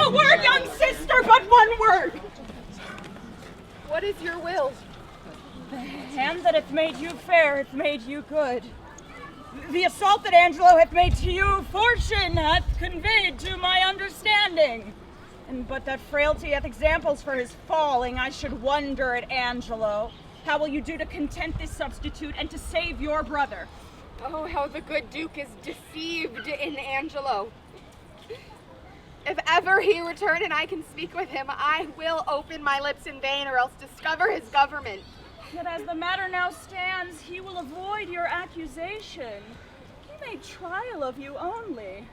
A word, young sister, but one word. What is your will? The hand that hath made you fair hath made you good. The assault that Angelo hath made to you, fortune hath conveyed to my understanding. And but that frailty hath examples for his falling, I should wonder at Angelo. How will you do to content this substitute and to save your brother? Oh, how the good Duke is deceived in Angelo. If ever he return and I can speak with him, I will open my lips in vain or else discover his government. Yet as the matter now stands, he will avoid your accusation. He made trial of you only.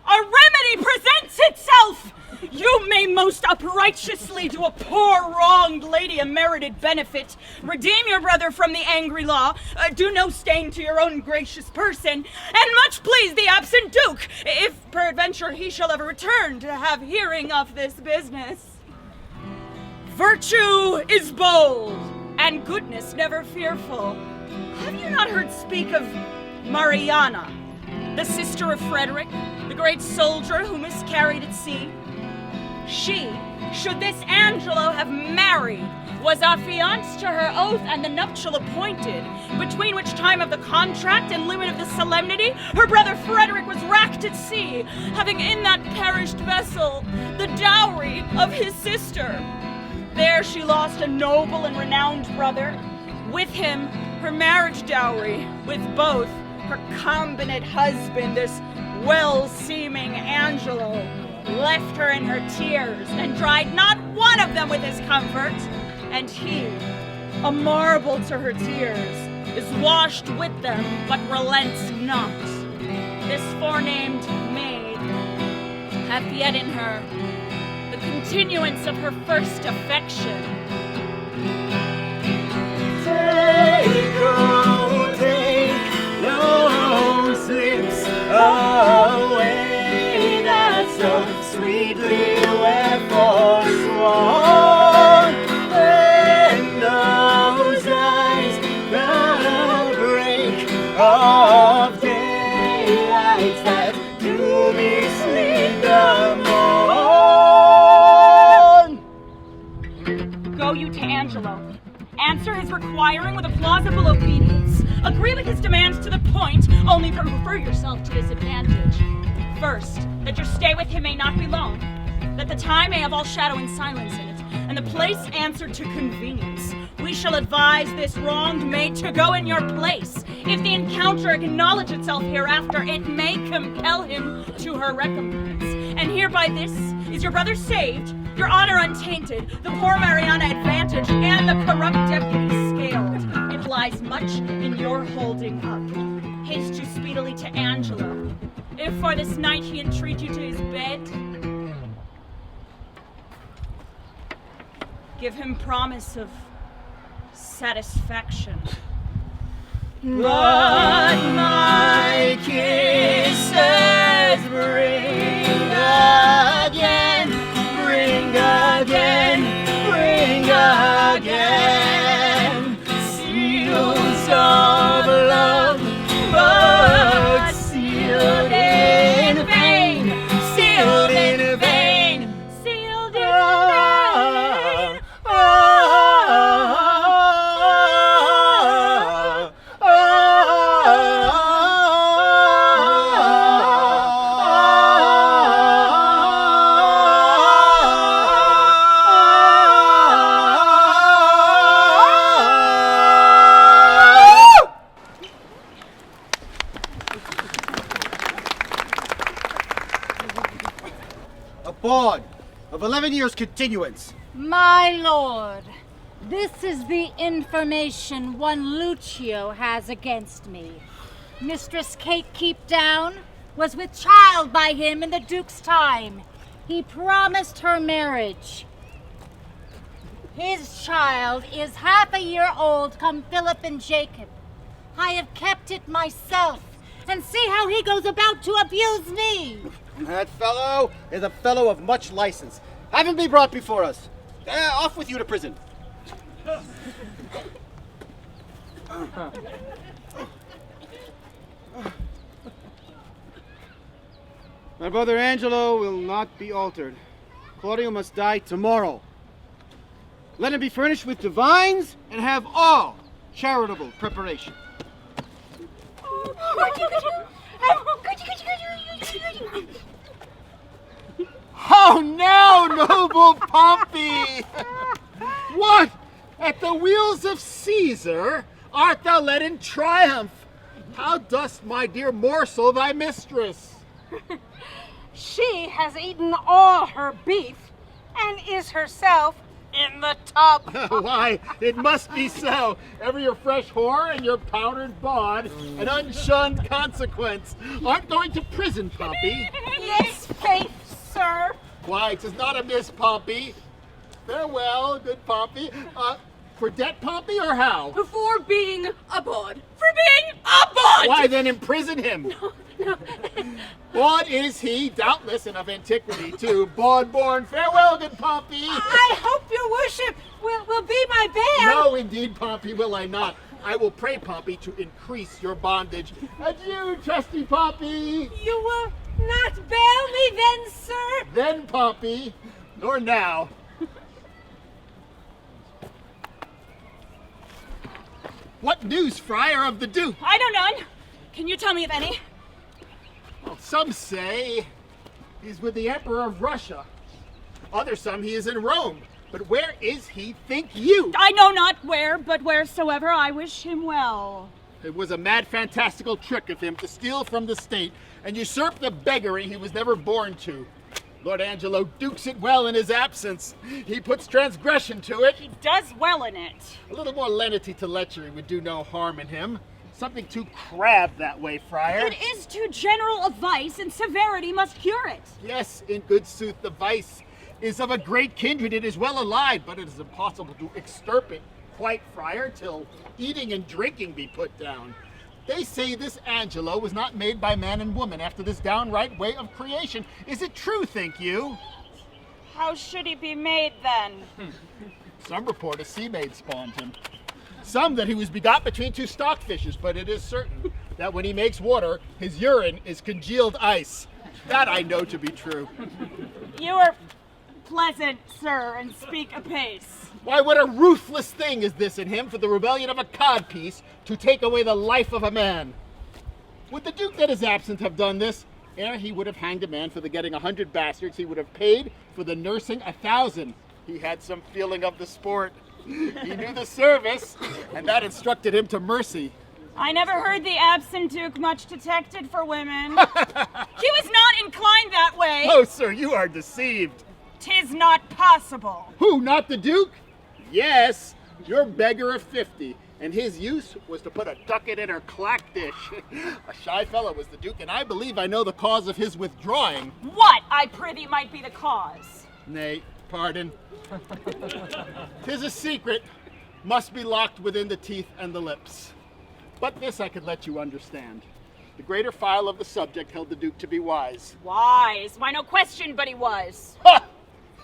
A remedy presents itself! You may most uprighteously do a poor wronged lady a merited benefit, redeem your brother from the angry law, do no stain to your own gracious person, and much please the absent Duke, if peradventure he shall ever return to have hearing of this business. Virtue is bold, and goodness never fearful. Have you not heard speak of Mariana, the sister of Frederick, the great soldier who miscarried at sea? She, should this Angelo have married, was affianced to her oath and the nuptial appointed, between which time of the contract and limit of the solemnity, her brother Frederick was racked at sea, having in that perished vessel the dowry of his sister. There she lost a noble and renowned brother, with him her marriage dowry, with both her combinate husband, this well-seeming Angelo, left her in her tears, and dried not one of them with his comfort. And he, a marble to her tears, is washed with them, but relents not. This forenamed maid hath yet in her the continuance of her first affection. Take those lips away that so sweetly were forsworn, and those eyes the break of daylight that do mislead the morn. Go you to Angelo. Answer his requiring with a plausible obedience. Agree with his demands to the point, only refer yourself to disadvantage. First, that your stay with him may not be long, that the time may have all shadow and silence in it, and the place answer to convenience. We shall advise this wronged maid to go in your place. If the encounter acknowledge itself hereafter, it may compel him to her recompense. And hereby this is your brother saved, your honor untainted, the poor Mariana advantaged, and the corrupt deputy scaled. It lies much in your holding up. Haste you speedily to Angelo. If for this night he entreat you to his bed, give him promise of satisfaction. But my kisses bring again, bring again, bring again, seals of love, but sealed in vain, sealed in vain, sealed in vain. Bond of 11 years continuance. My lord, this is the information one Lucio has against me. Mistress Kate Keepdown was with child by him in the Duke's time. He promised her marriage. His child is half a year old come Philip and Jacob. I have kept it myself, and see how he goes about to abuse me. That fellow is a fellow of much license. Have him be brought before us. Off with you to prison. My brother Angelo will not be altered. Claudio must die tomorrow. Let him be furnished with divines and have all charitable preparation. How now, noble Pompey! What? At the wheels of Caesar art thou led in triumph? How dost, my dear morsel, thy mistress? She has eaten all her beef and is herself in the tub. Why, it must be so. Ever your fresh whore and your powdered bawd, an unshunned consequence. Aren't going to prison, Pompey? Yes, faith, sir. Why, 'tis not amiss, Pompey. Farewell, good Pompey. For debt, Pompey, or how? For being a bawd. For being a bawd! Why, then imprison him. No. Bawd is he, doubtless, and of antiquity, too. Bawd-born. Farewell, good Pompey. I hope your worship will be my bail. No, indeed, Pompey, will I not. I will pray, Pompey, to increase your bondage. Adieu, trusty Pompey. You will not bail me then, sir? Then, Pompey, nor now. What news, Friar, of the Duke? I know none. Can you tell me of any? Well, some say he's with the Emperor of Russia. Others some he is in Rome. But where is he, think you? I know not where, but wheresoever I wish him well. It was a mad, fantastical trick of him to steal from the state and usurp the beggary he was never born to. Lord Angelo dukes it well in his absence. He puts transgression to it. He does well in it. A little more lenity to lechery would do no harm in him. Something too crabbed that way, Friar. It is too general a vice, and severity must cure it. Yes, in good sooth, the vice is of a great kindred. It is well allied, but it is impossible to extirpate quite, Friar, till eating and drinking be put down. They say this Angelo was not made by man and woman after this downright way of creation. Is it true, think you? How should he be made then? Some report a sea maid spawned him. Some that he was begot between two stockfishes, but it is certain that when he makes water, his urine is congealed ice. That I know to be true. You are pleasant, sir, and speak apace. Why, what a ruthless thing is this in him for the rebellion of a codpiece to take away the life of a man. Would the Duke that is absent have done this? Ere he would have hanged a man for the getting 100 bastards, he would have paid for the nursing 1,000. He had some feeling of the sport. He knew the service, and that instructed him to mercy. I never heard the absent Duke much detected for women. He was not inclined that way. Oh, sir, you are deceived. 'Tis not possible. Who, not the Duke? Yes, your beggar of 50, and his use was to put a ducat in her clack dish. A shy fellow was the Duke, and I believe I know the cause of his withdrawing. What, I prithee, might be the cause? Nay, pardon. 'Tis a secret, must be locked within the teeth and the lips. But this I could let you understand. The greater file of the subject held the Duke to be wise. Wise? Why, no question but he was. Ha!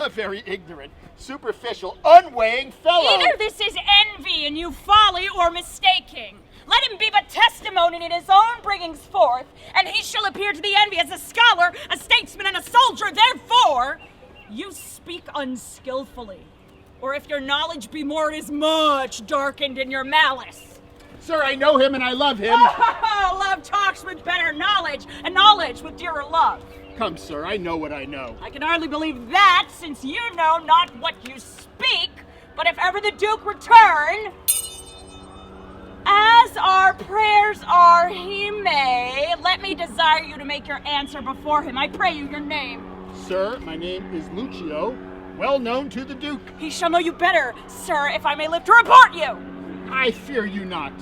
A very ignorant, superficial, unweighing fellow. Either this is envy in you folly or mistaking. Let him be but testimony in his own bringings forth, and he shall appear to the envy as a scholar, a statesman, and a soldier. Therefore, you speak unskillfully. Or if your knowledge be more, it is much darkened in your malice. Sir, I know him and I love him. Love talks with better knowledge, and knowledge with dearer love. Come, sir, I know what I know. I can hardly believe that, since you know not what you speak. But if ever the Duke return, as our prayers are he may, let me desire you to make your answer before him. I pray you your name. Sir, my name is Lucio, well known to the Duke. He shall know you better, sir, if I may live to report you. I fear you not.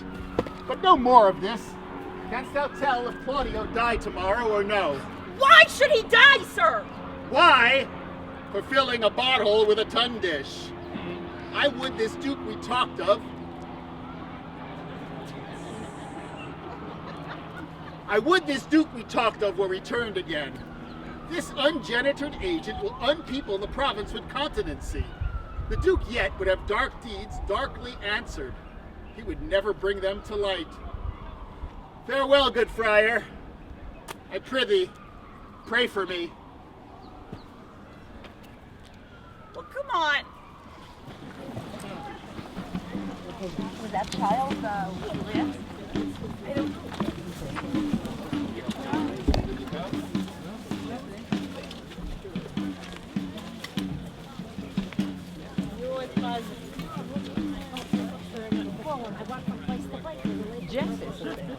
But no more of this. Canst thou tell if Claudio die tomorrow or no? Why should he die, sir? Why? For filling a bottle with a tun dish. I would this Duke we talked of. Were returned again. This ungenitored agent will unpeople the province with continency. The Duke yet would have dark deeds darkly answered. He would never bring them to light. Farewell, good friar. I prithee, Pray for me. Well, come on. Was that child Juliet? I don't know. Jeff is